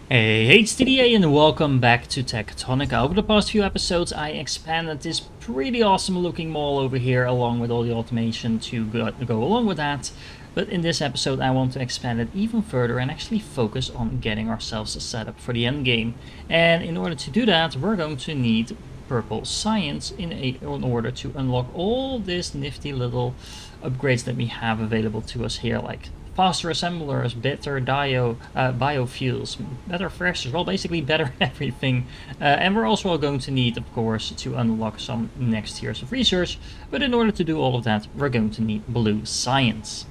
Hey, it's TDA and welcome back to Techtonica. Over the past few episodes I expanded this pretty awesome looking mall over here along with all the automation to go along with that. But in this episode I want to expand it even further and actually focus on getting ourselves set up for the end game. And in order to do that we're going to need purple science in order to unlock all this nifty little upgrades that we have available to us here, like faster assemblers, better biofuels, better freshers, well basically better everything. And we're also going to need, of course, to unlock some next tiers of research, but in order to do all of that we're going to need blue science.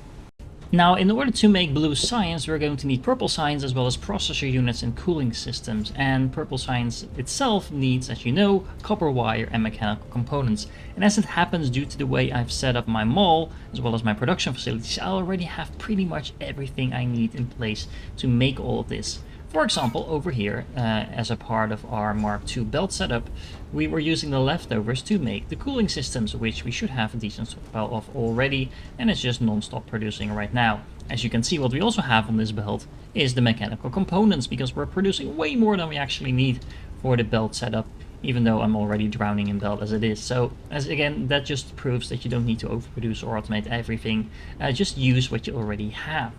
Now, in order to make blue science, we're going to need purple science as well as processor units and cooling systems. And purple science itself needs, as you know, copper wire and mechanical components. And as it happens, due to the way I've set up my mall, as well as my production facilities, I already have pretty much everything I need in place to make all of this. For example, over here, as a part of our Mark II belt setup, we were using the leftovers to make the cooling systems, which we should have a decent stockpile of already, and it's just non-stop producing right now. As you can see, what we also have on this belt is the mechanical components, because we're producing way more than we actually need for the belt setup, even though I'm already drowning in belt as it is. So, as again, that just proves that you don't need to overproduce or automate everything, just use what you already have.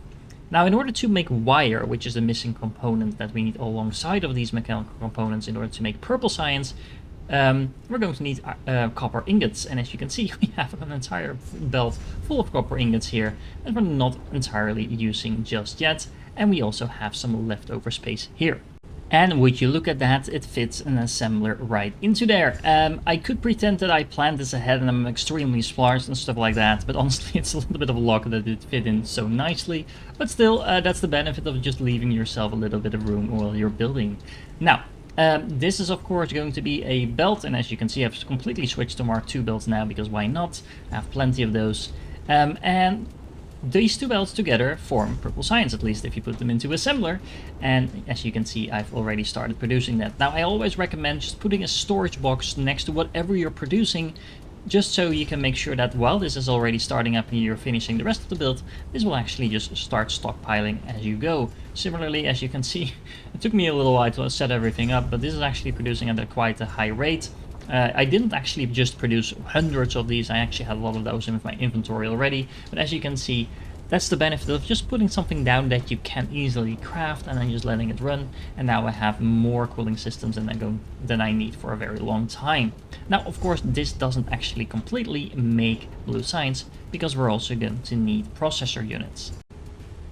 Now, in order to make wire, which is the missing component that we need alongside of these mechanical components in order to make purple science, we're going to need copper ingots. And as you can see, we have an entire belt full of copper ingots here that we're not entirely using just yet. And we also have some leftover space here. And would you look at that, it fits an assembler right into there. I could pretend that I planned this ahead and I'm extremely smart and stuff like that, but honestly it's a little bit of luck that it fit in so nicely. But still, that's the benefit of just leaving yourself a little bit of room while you're building. Now, this is of course going to be a belt, and as you can see I've completely switched to Mark II belts now, because why not? I have plenty of those. And these two belts together form purple science, at least if you put them into assembler, and as you can see I've already started producing that. Now I always recommend just putting a storage box next to whatever you're producing, just so you can make sure that while this is already starting up and you're finishing the rest of the build, this will actually just start stockpiling as you go. Similarly, as you can see, it took me a little while to set everything up, but this is actually producing at quite a high rate. I didn't actually just produce hundreds of these, I actually had a lot of those in my inventory already, but as you can see, that's the benefit of just putting something down that you can easily craft and then just letting it run, and now I have more cooling systems than I need for a very long time. Now, of course, this doesn't actually completely make blue science, because we're also going to need processor units.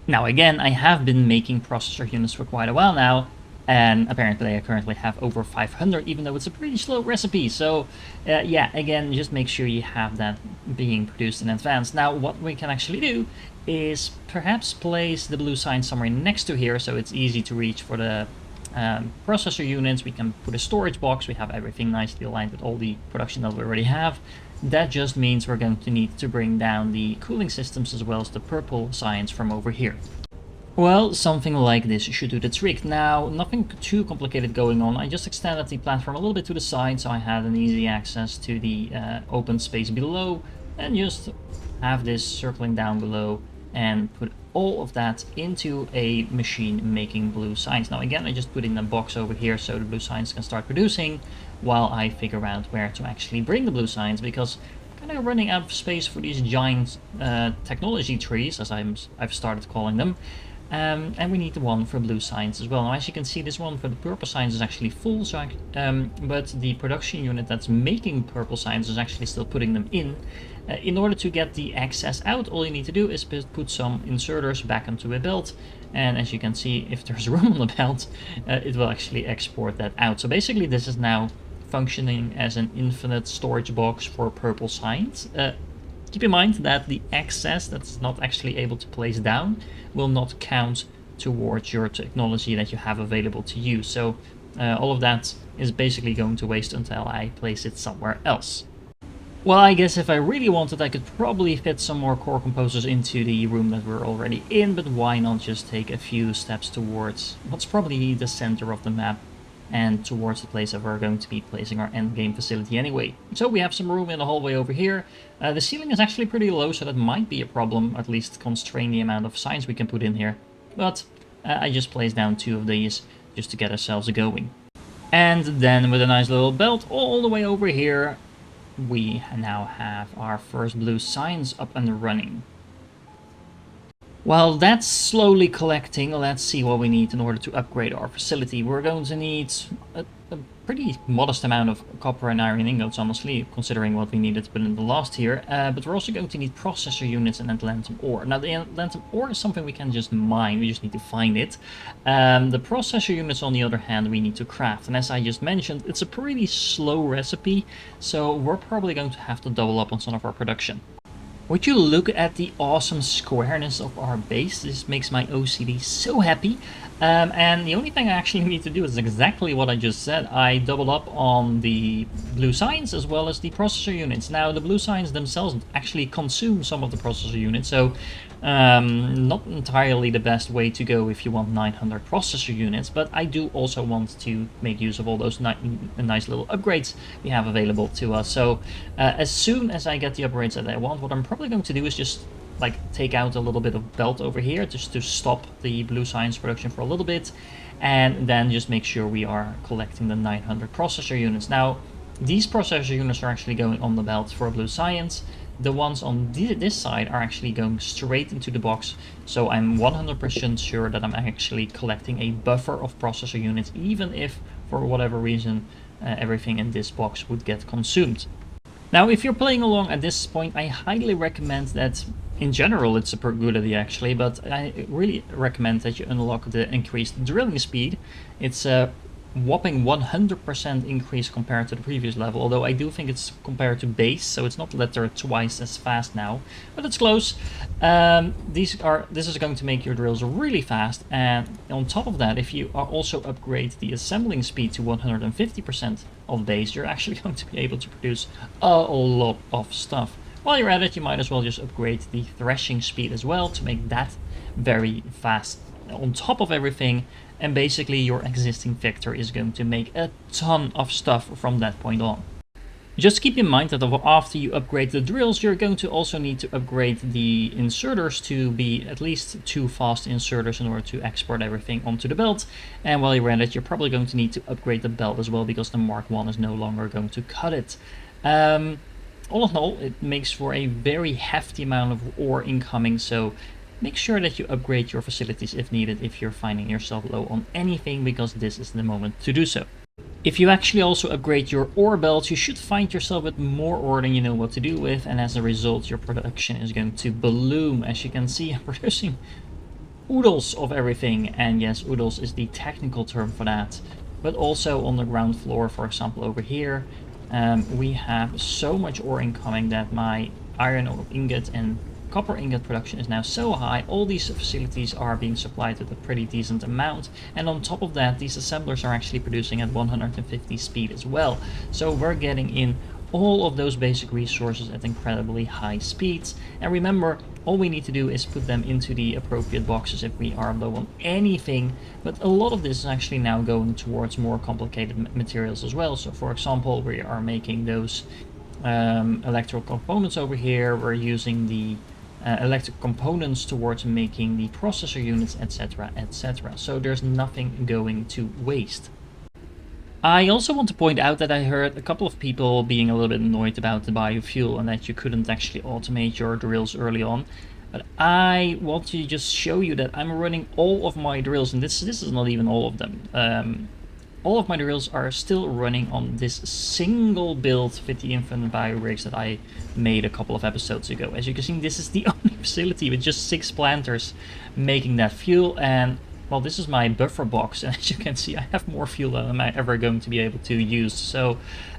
Now again, I have been making processor units for quite a while now, and apparently I currently have over 500, even though it's a pretty slow recipe. So yeah, again, just make sure you have that being produced in advance. Now what we can actually do is perhaps place the blue sign somewhere next to here, so it's easy to reach for the processor units. We can put a storage box, we have everything nicely aligned with all the production that we already have. That just means we're going to need to bring down the cooling systems as well as the purple science from over here. Well, something like this should do the trick. Now, nothing too complicated going on. I just extended the platform a little bit to the side so I had an easy access to the open space below, and just have this circling down below and put all of that into a machine making blue science. Now again, I just put in a box over here so the blue science can start producing while I figure out where to actually bring the blue science, because I'm kind of running out of space for these giant technology trees, as I've started calling them. And we need the one for blue science as well. Now as you can see, this one for the purple science is actually full, so but the production unit that's making purple science is actually still putting them in. In order to get the excess out, all you need to do is put some inserters back onto a belt, and as you can see, if there's room on the belt, it will actually export that out. So basically this is now functioning as an infinite storage box for purple science. Keep in mind that the excess that's not actually able to place down will not count towards your technology that you have available to you. So all of that is basically going to waste until I place it somewhere else. Well, I guess if I really wanted, I could probably fit some more core composers into the room that we're already in, but why not just take a few steps towards what's probably the center of the map and towards the place that we're going to be placing our endgame facility anyway. So we have some room in the hallway over here. The ceiling is actually pretty low, so that might be a problem, at least constrain the amount of signs we can put in here. But I just placed down 2 of these just to get ourselves going. And then with a nice little belt all the way over here, we now have our first blue science up and running. While that's slowly collecting, let's see what we need in order to upgrade our facility. We're going to need a pretty modest amount of copper and iron ingots, honestly, considering what we needed to put in the last tier. But we're also going to need processor units and atlantum ore. Now, the atlantum ore is something we can just mine, we just need to find it. The processor units, on the other hand, we need to craft. And as I just mentioned, it's a pretty slow recipe, so we're probably going to have to double up on some of our production. Would you look at the awesome squareness of our base? This makes my OCD so happy. And the only thing I actually need to do is exactly what I just said. I double up on the blue science as well as the processor units. Now, the blue science themselves actually consume some of the processor units, so not entirely the best way to go if you want 900 processor units, but I do also want to make use of all those nice little upgrades we have available to us. So as soon as I get the upgrades that I want, what I'm probably going to do is just take out a little bit of belt over here just to stop the blue science production for a little bit, and then just make sure we are collecting the 900 processor units. Now, these processor units are actually going on the belt for blue science. The ones on this side are actually going straight into the box, so I'm 100% sure that I'm actually collecting a buffer of processor units, even if for whatever reason everything in this box would get consumed. Now, if you're playing along at this point, I highly recommend that, in general, it's a pretty good idea actually, but I really recommend that you unlock the increased drilling speed. It's a whopping 100% increase compared to the previous level, although I do think it's compared to base, so it's not that they're twice as fast now, but it's close. This is going to make your drills really fast, and on top of that, if you also upgrade the assembling speed to 150% of base, you're actually going to be able to produce a lot of stuff. While you're at it, you might as well just upgrade the threshing speed as well to make that very fast on top of everything, and basically your existing vector is going to make a ton of stuff from that point on. Just keep in mind that after you upgrade the drills, you're going to also need to upgrade the inserters to be at least 2 fast inserters in order to export everything onto the belt. And while you're at it, you're probably going to need to upgrade the belt as well, because the Mark 1 is no longer going to cut it. All in all, it makes for a very hefty amount of ore incoming, so make sure that you upgrade your facilities if needed if you're finding yourself low on anything, because this is the moment to do so. If you actually also upgrade your ore belts, you should find yourself with more ore than you know what to do with, and as a result your production is going to bloom. As you can see, I'm producing oodles of everything, and yes, oodles is the technical term for that. But also on the ground floor, for example over here, we have so much ore incoming that my iron ore ingot and copper ingot production is now so high. All these facilities are being supplied with a pretty decent amount, and on top of that, these assemblers are actually producing at 150 speed as well. So we're getting in all of those basic resources at incredibly high speeds. And remember, all we need to do is put them into the appropriate boxes if we are low on anything, but a lot of this is actually now going towards more complicated materials as well. So for example, we are making those electrical components over here. We're using the electric components towards making the processor units, etc, etc. So there's nothing going to waste. I also want to point out that I heard a couple of people being a little bit annoyed about the biofuel and that you couldn't actually automate your drills early on. But I want to just show you that I'm running all of my drills, and this is not even all of them. All of my drills are still running on this single build with the infinite biorigs that I made a couple of episodes ago. As you can see, this is the only facility with just 6 planters making that fuel, and well, this is my buffer box, and as you can see, I have more fuel than I'm ever going to be able to use. So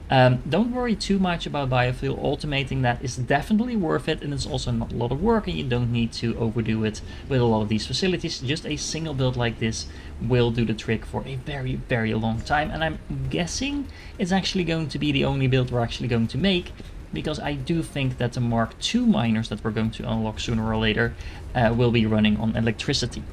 don't worry too much about biofuel. Automating that is definitely worth it, and it's also not a lot of work, and you don't need to overdo it with a lot of these facilities. Just a single build like this will do the trick for a very, very long time, and I'm guessing it's actually going to be the only build we're actually going to make, because I do think that the Mark II miners that we're going to unlock sooner or later will be running on electricity.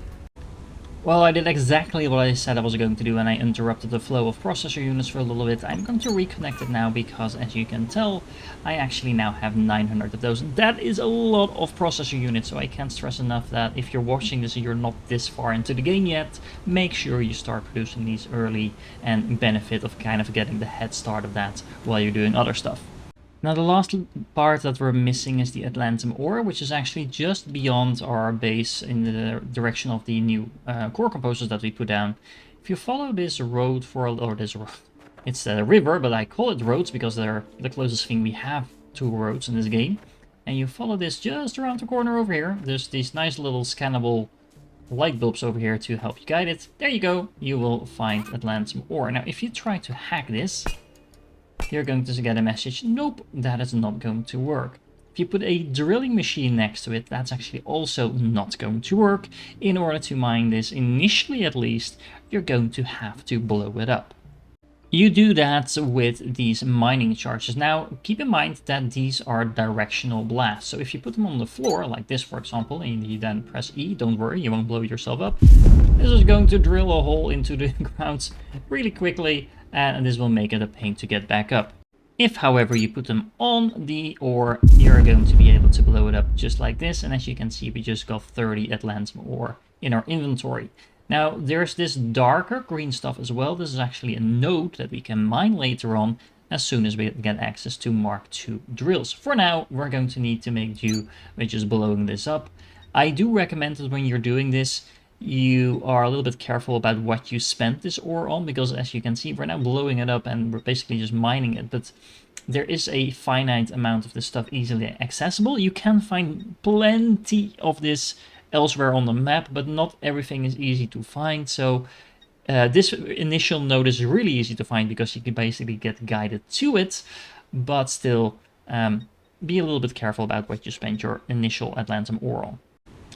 Well, I did exactly what I said I was going to do, and I interrupted the flow of processor units for a little bit. I'm going to reconnect it now because, as you can tell, I actually now have 900 of those. That is a lot of processor units, so I can't stress enough that if you're watching this and you're not this far into the game yet, make sure you start producing these early and benefit of kind of getting the head start of that while you're doing other stuff. Now the last part that we're missing is the atlantum ore, which is actually just beyond our base in the direction of the new core composers that we put down. If you follow this road or this road, it's a river, but I call it roads because they're the closest thing we have to roads in this game. And you follow this just around the corner over here. There's these nice little scannable light bulbs over here to help you guide it. There you go, you will find atlantum ore. Now if you try to hack this, you're going to get a message, nope, that is not going to work. If you put a drilling machine next to it, that's actually also not going to work. In order to mine this, initially at least, you're going to have to blow it up. You do that with these mining charges. Now, keep in mind that these are directional blasts. So if you put them on the floor, like this for example, and you then press E, don't worry, you won't blow yourself up. This is going to drill a hole into the ground really quickly, and this will make it a pain to get back up. If, however, you put them on the ore, you're going to be able to blow it up just like this. And as you can see, we just got 30 atlantum ore in our inventory. Now, there's this darker green stuff as well. This is actually a node that we can mine later on as soon as we get access to Mark II drills. For now, we're going to need to make do with just blowing this up. I do recommend that when you're doing this, you are a little bit careful about what you spent this ore on, because as you can see, we're now blowing it up and we're basically just mining it, but there is a finite amount of this stuff easily accessible. You can find plenty of this elsewhere on the map, but not everything is easy to find. So this initial node is really easy to find because you can basically get guided to it, but still be a little bit careful about what you spend your initial atlantum ore on.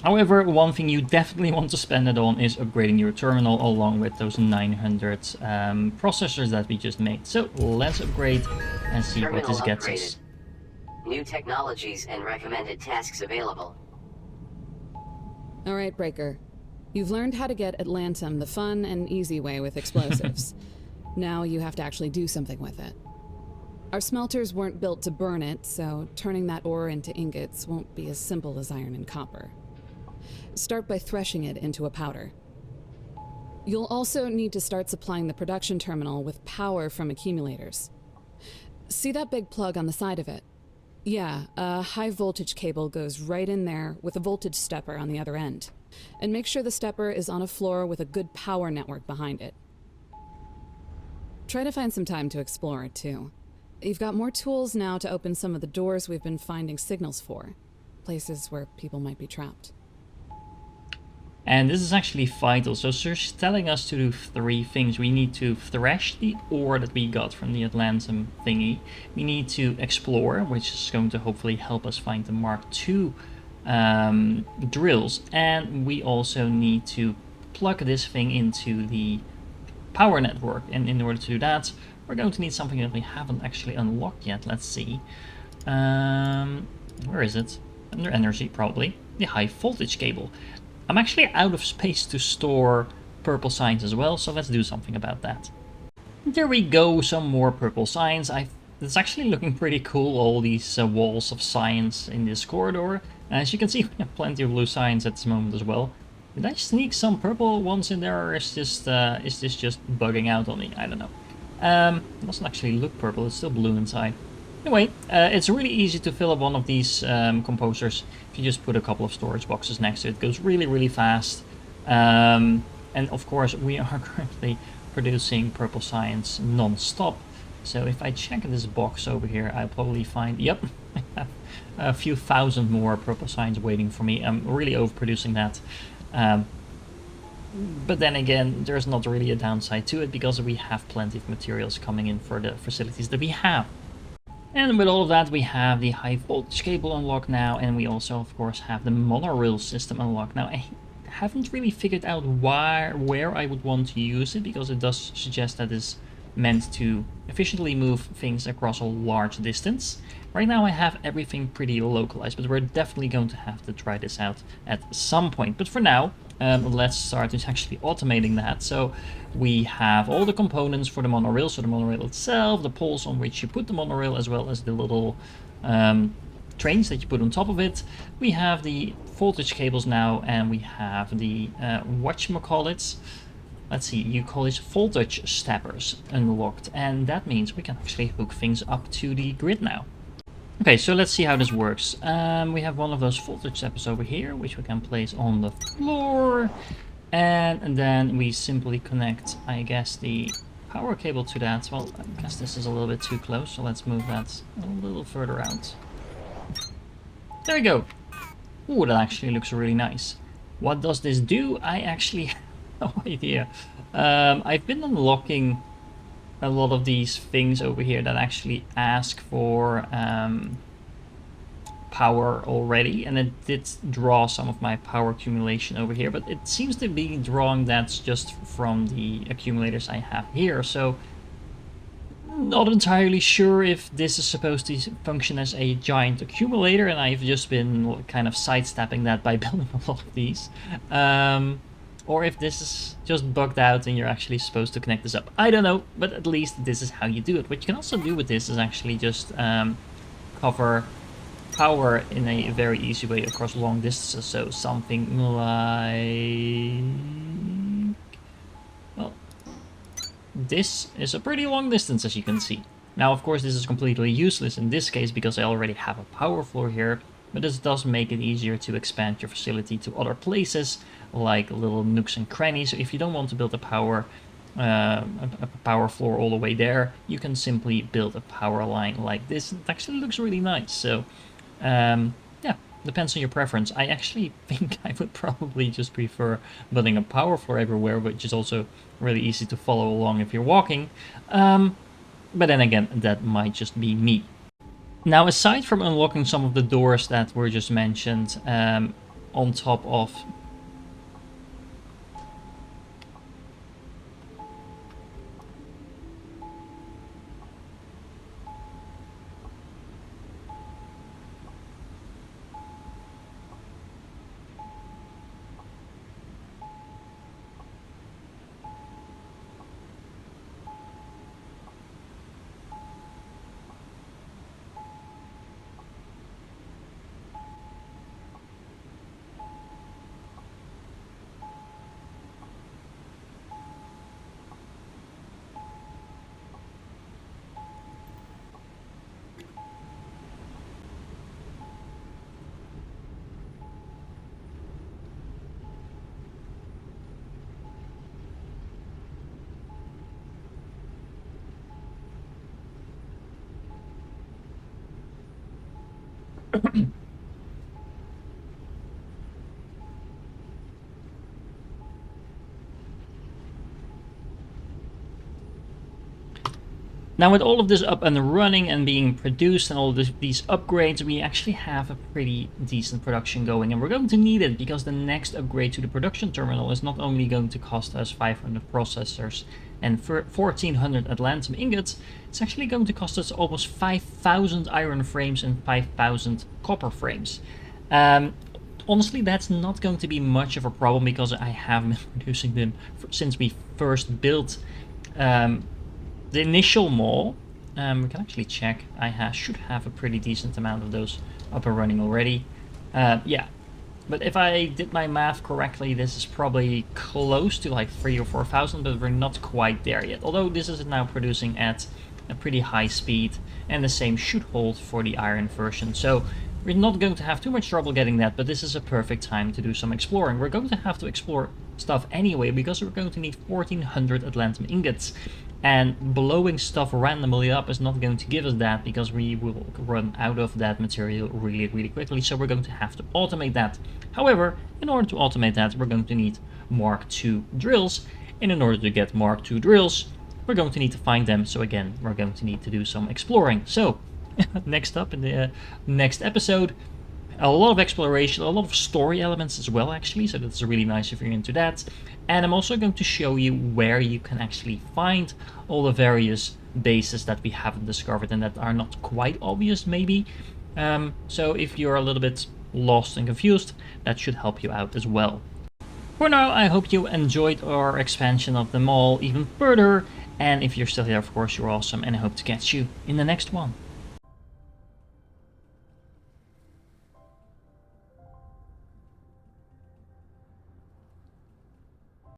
However, one thing you definitely want to spend it on is upgrading your terminal along with those 900 processors that we just made. So let's upgrade and see what this gets us. New technologies and recommended tasks available. Alright, Breaker. You've learned how to get atlantum the fun and easy way with explosives. Now you have to actually do something with it. Our smelters weren't built to burn it, so turning that ore into ingots won't be as simple as iron and copper. Start by threshing it into a powder. You'll also need to start supplying the production terminal with power from accumulators. See that big plug on the side of it? Yeah, a high voltage cable goes right in there with a voltage stepper on the other end. And make sure the stepper is on a floor with a good power network behind it. Try to find some time to explore it too. You've got more tools now to open some of the doors we've been finding signals for. Places where people might be trapped. And this is actually vital. So she's telling us to do 3 things. We need to thresh the ore that we got from the atlantum thingy. We need to explore, which is going to hopefully help us find the Mark II drills. And we also need to plug this thing into the power network. And in order to do that, we're going to need something that we haven't actually unlocked yet. Let's see. Where is it? Under energy, probably. The high voltage cable. I'm actually out of space to store purple signs as well, so let's do something about that. There we go, some more purple signs. It's actually looking pretty cool, all these walls of signs in this corridor. As you can see, we have plenty of blue signs at this moment as well. Did I sneak some purple ones in there, or is this just bugging out on me? I don't know. It doesn't actually look purple, it's still blue inside. Anyway, it's really easy to fill up one of these composers if you just put a couple of storage boxes next to it. It goes really, really fast. And of course, we are currently producing purple science non-stop. So if I check this box over here, I'll probably find, yep, I have a few thousand more purple science waiting for me. I'm really overproducing that. But then again, there's not really a downside to it because we have plenty of materials coming in for the facilities that we have. And with all of that, we have the high voltage cable unlocked now, and we also, of course, have the monorail system unlocked now. I haven't really figured out where I would want to use it, because it does suggest that it's meant to efficiently move things across a large distance. Right now I have everything pretty localized, but we're definitely going to have to try this out at some point. But for now, let's start with actually automating that. So we have all the components for the monorail, so the monorail itself, the poles on which you put the monorail, as well as the little trains that you put on top of it. We have the voltage cables now, and we have the whatchamacallits. Let's see, you call these voltage steppers unlocked, and that means we can actually hook things up to the grid now. Okay, so let's see how this works. We have one of those voltage steppers over here, which we can place on the floor. And then we simply connect, I guess, the power cable to that. Well, I guess this is a little bit too close, so let's move that a little further out. There we go. Ooh, that actually looks really nice. What does this do? I actually have no idea. I've been unlocking a lot of these things over here that actually ask for power already, and it did draw some of my power accumulation over here, but it seems to be drawing that just from the accumulators I have here, so not entirely sure if this is supposed to function as a giant accumulator, and I've just been kind of sidestepping that by building a lot of these. Or if this is just bugged out and you're actually supposed to connect this up. I don't know, but at least this is how you do it. What you can also do with this is actually just cover power in a very easy way across long distances. So something like... well, this is a pretty long distance, as you can see. Now, of course, this is completely useless in this case because I already have a power floor here, but this does make it easier to expand your facility to other places, like little nooks and crannies. So if you don't want to build a power floor all the way there, you can simply build a power line like this. It actually looks really nice. So yeah, depends on your preference. I actually think I would probably just prefer building a power floor everywhere, which is also really easy to follow along if you're walking. But then again, that might just be me. Now, aside from unlocking some of the doors that were just mentioned, on top of... Now, with all of this up and running and being produced and all these upgrades, we actually have a pretty decent production going, and we're going to need it because the next upgrade to the production terminal is not only going to cost us 500 processors and 1400 atlantum ingots, it's actually going to cost us almost 5000 iron frames and 5000 copper frames. Honestly, that's not going to be much of a problem because I have been producing them since we first built the initial mall. We can actually check. I should have a pretty decent amount of those up and running already. Yeah, but if I did my math correctly, this is probably close to like 3,000 or 4,000, but we're not quite there yet. Although this is now producing at a pretty high speed, and the same should hold for the iron version. So we're not going to have too much trouble getting that, but this is a perfect time to do some exploring. We're going to have to explore stuff anyway, because we're going to need 1400 atlantum ingots. And blowing stuff randomly up is not going to give us that, because we will run out of that material really quickly, so we're going to have to automate that. However, in order to automate that, we're going to need Mark II drills, and in order to get Mark II drills, we're going to need to find them, so again, we're going to need to do some exploring. So, next up in the next episode, a lot of exploration, a lot of story elements as well, actually, so that's really nice if you're into that. And I'm also going to show you where you can actually find all the various bases that we haven't discovered and that are not quite obvious, maybe. So if you're a little bit lost and confused, that should help you out as well. For now, I hope you enjoyed our expansion of the mall even further, and if you're still here, of course, you're awesome, and I hope to catch you in the next one.